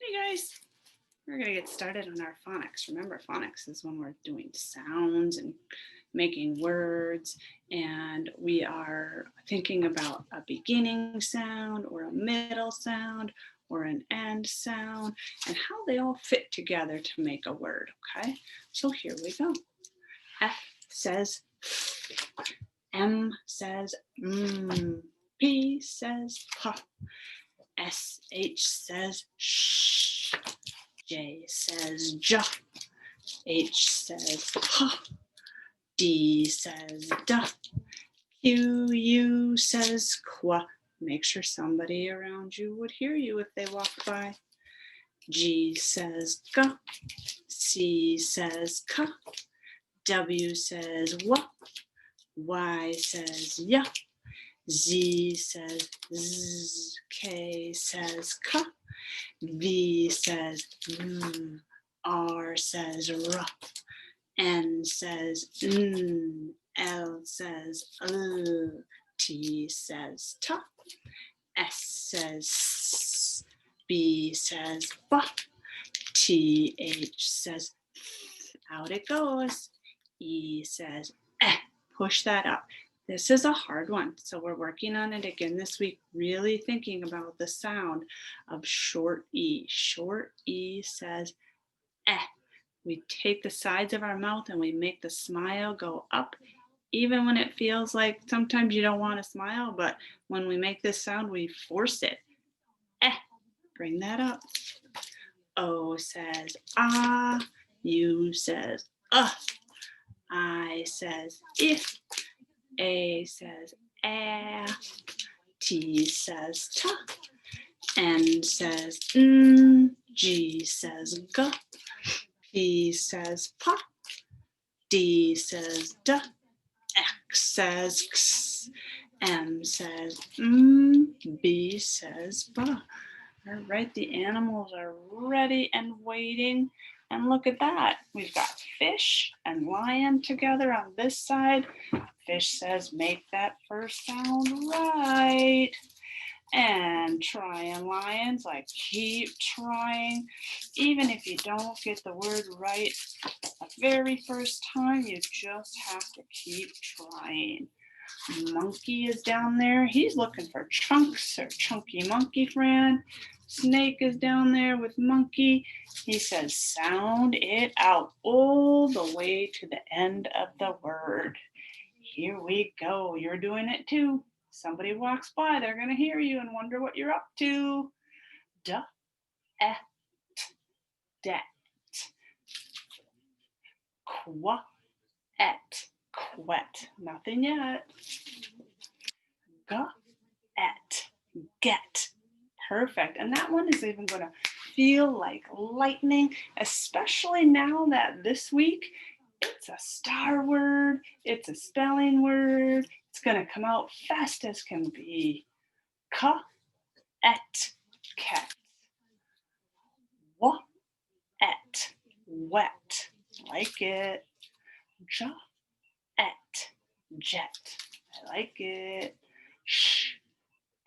Hey guys, we're going to get started on our phonics. Remember, phonics is when we're doing sounds and making words, and we are thinking about a beginning sound or a middle sound or an end sound and how they all fit together to make a word, okay? So here we go. F says M says P says P, SH says sh, J says j, H says h, D says duh, Q says qua. Make sure somebody around you would hear you if they walked by. G says g, C says k, W says wa, Y says ya, Z says z, K says k, V says R says r, N says L says T says t, S says s, B says b, TH says out it goes, E says eh. Push that up. This is a hard one, so we're working on it again this week, really thinking about the sound of short E. Short E says eh. We take the sides of our mouth and we make the smile go up, even when it feels like sometimes you don't want to smile, but when we make this sound, we force it. Eh, bring that up. O says ah, U says I says if, A says eh, T says t, N says G says g, P says pa, D says d, X says x, M says B says ba. All right, the animals are ready and waiting. And look at that. We've got fish and lion together on this side. Fish says, make that first sound right. And trying lions, like keep trying. Even if you don't get the word right the very first time, you just have to keep trying. Monkey is down there. He's looking for chunks or chunky monkey friend. Snake is down there with monkey. He says, sound it out all the way to the end of the word. Here we go. You're doing it too. Somebody walks by, they're going to hear you and wonder what you're up to. Duh, et, det. Qua, et, quet. Nothing yet. Ga, et, get. Perfect. And that one is even going to feel like lightning, especially now that this week it's a star word, it's a spelling word. It's going to come out fast as can be. Ka, et, cat. Wa, et, wet. Like it. Ja, et, jet. I like it. Sh,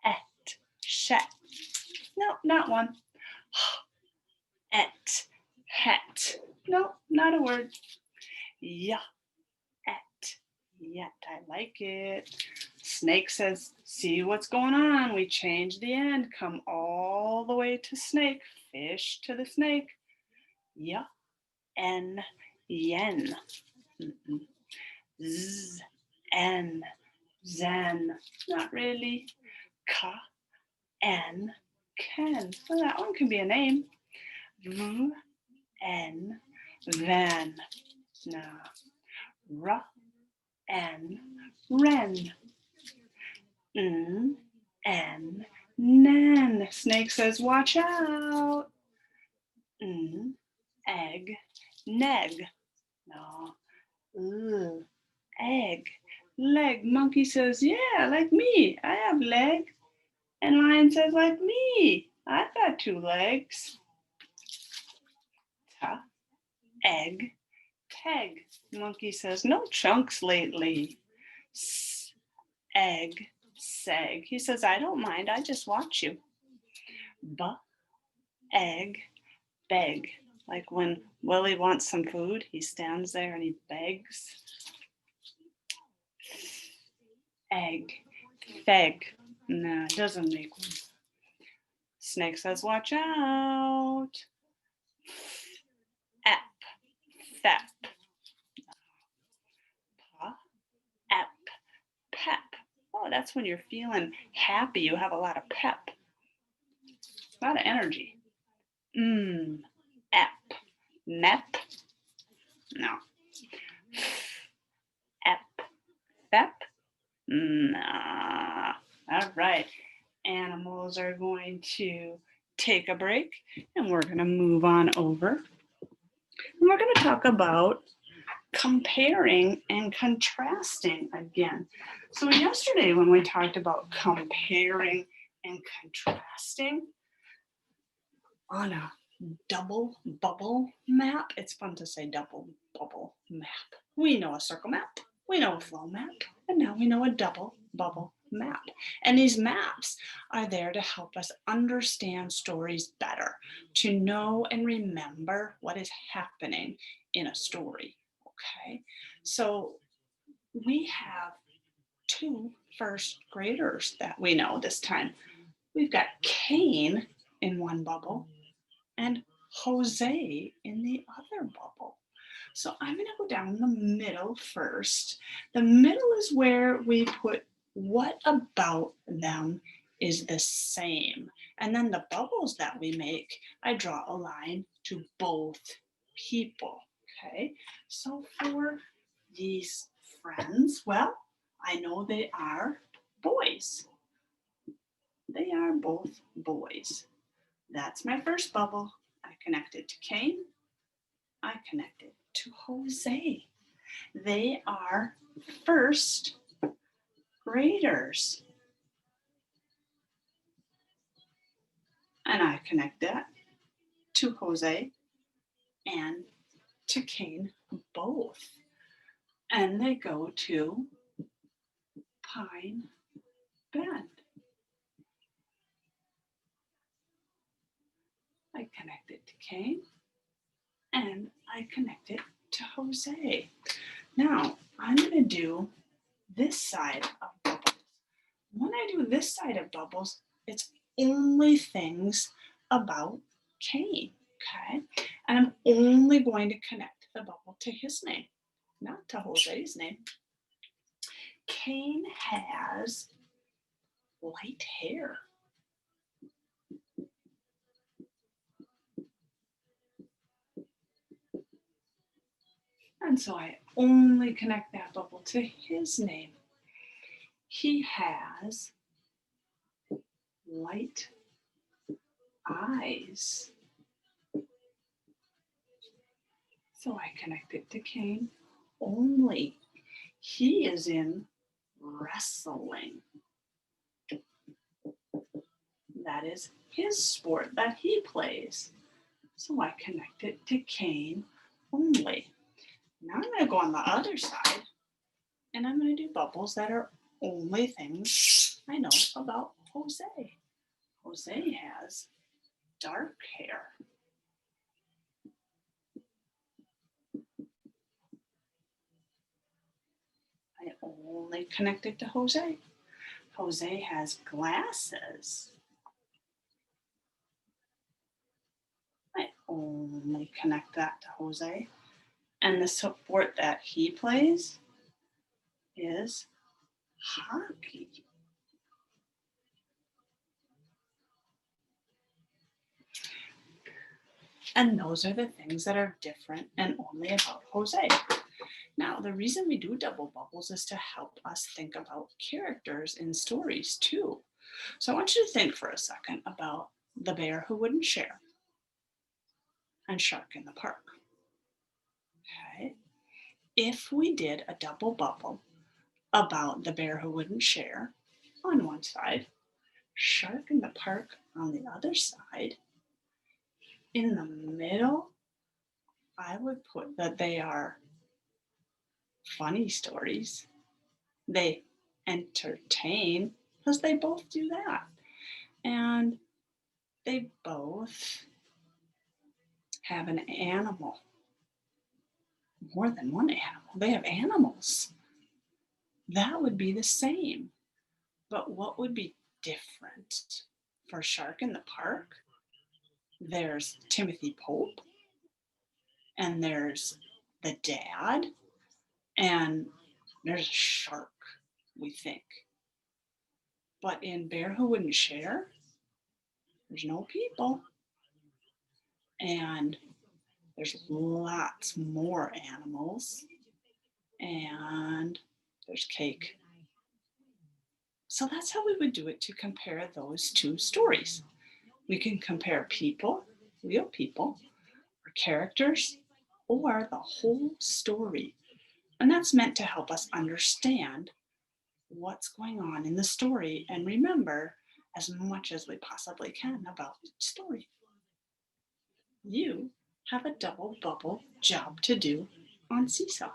et, shet. No, not one. Et, het. No, not a word. Ya, et, yet. I like it. Snake says, see what's going on. We change the end. Come all the way to snake. Fish to the snake. Ya, en, yen. Z, en, zen. Not really. Ka, en, ken. Well, that one can be a name. V, en, van. No. R, en, ren. N, en, nen. Snake says, watch out. N, egg, neg. No. Ugh, egg, leg. Monkey says, yeah, like me. I have leg. And lion says, like me. I've got 2 legs. Ta, egg, keg. Monkey says, no chunks lately. S, egg, seg. He says, I don't mind. I just watch you. B, egg, beg. Like when Willie wants some food, he stands there and he begs. Egg, feg. No, it doesn't make one. Snake says, watch out. Ep, fep. Pa, ep, pep. Oh, that's when you're feeling happy. You have a lot of pep, a lot of energy. Ep, mep. No. Ep, fep. Nah. All right. Animals are going to take a break and we're going to move on over. And we're going to talk about comparing and contrasting again. So yesterday when we talked about comparing and contrasting on a double bubble map, it's fun to say double bubble map. We know a circle map, we know a flow map, and now we know a double bubble map. And these maps are there to help us understand stories better, to know and remember what is happening in a story. Okay, so we have 2 first graders that we know this time. We've got Cain in one bubble and Jose in the other bubble. So I'm going to go down the middle first. The middle is where we put what about them is the same. And then the bubbles that we make, I draw a line to both people. Okay, so for these friends, well, I know they are boys. They are both boys. That's my first bubble. I connected to Cain. I connected to Jose. They are first graders. And I connect that to Jose and to Cain both. And they go to Pine Bend. I connect it to Cain and I connect it to Jose. Now I'm going to do this side of bubbles. When I do this side of bubbles, it's only things about Cain, okay? And I'm only going to connect the bubble to his name, not to Jose's name. Cain has light hair. And so I only connect that bubble to his name. He has light eyes. So I connect it to Cain only. He is in wrestling. That is his sport that he plays. So I connect it to Cain only. Now I'm going to go on the other side and I'm going to do bubbles that are only things I know about Jose. Jose has dark hair. I only connect it to Jose. Jose has glasses. I only connect that to Jose. And the sport that he plays is hockey. And those are the things that are different and only about Jose. Now, the reason we do double bubbles is to help us think about characters in stories too. So I want you to think for a second about the bear who wouldn't share and Shark in the Park. Okay. If we did a double bubble about the bear who wouldn't share on one side, Shark in the Park on the other side, in the middle, I would put that they are funny stories. They entertain because they both do that. And they both have an animal. More than one animal. They have animals. That would be the same. But what would be different? For Shark in the Park, there's Timothy Pope, and there's the dad, and there's a shark, we think. But in Bear Who Wouldn't Share, there's no people, and there's lots more animals, and there's cake. So that's how we would do it to compare those two stories. We can compare people, real people, or characters, or the whole story. And that's meant to help us understand what's going on in the story and remember as much as we possibly can about the story. You have a double bubble job to do on Seesaw.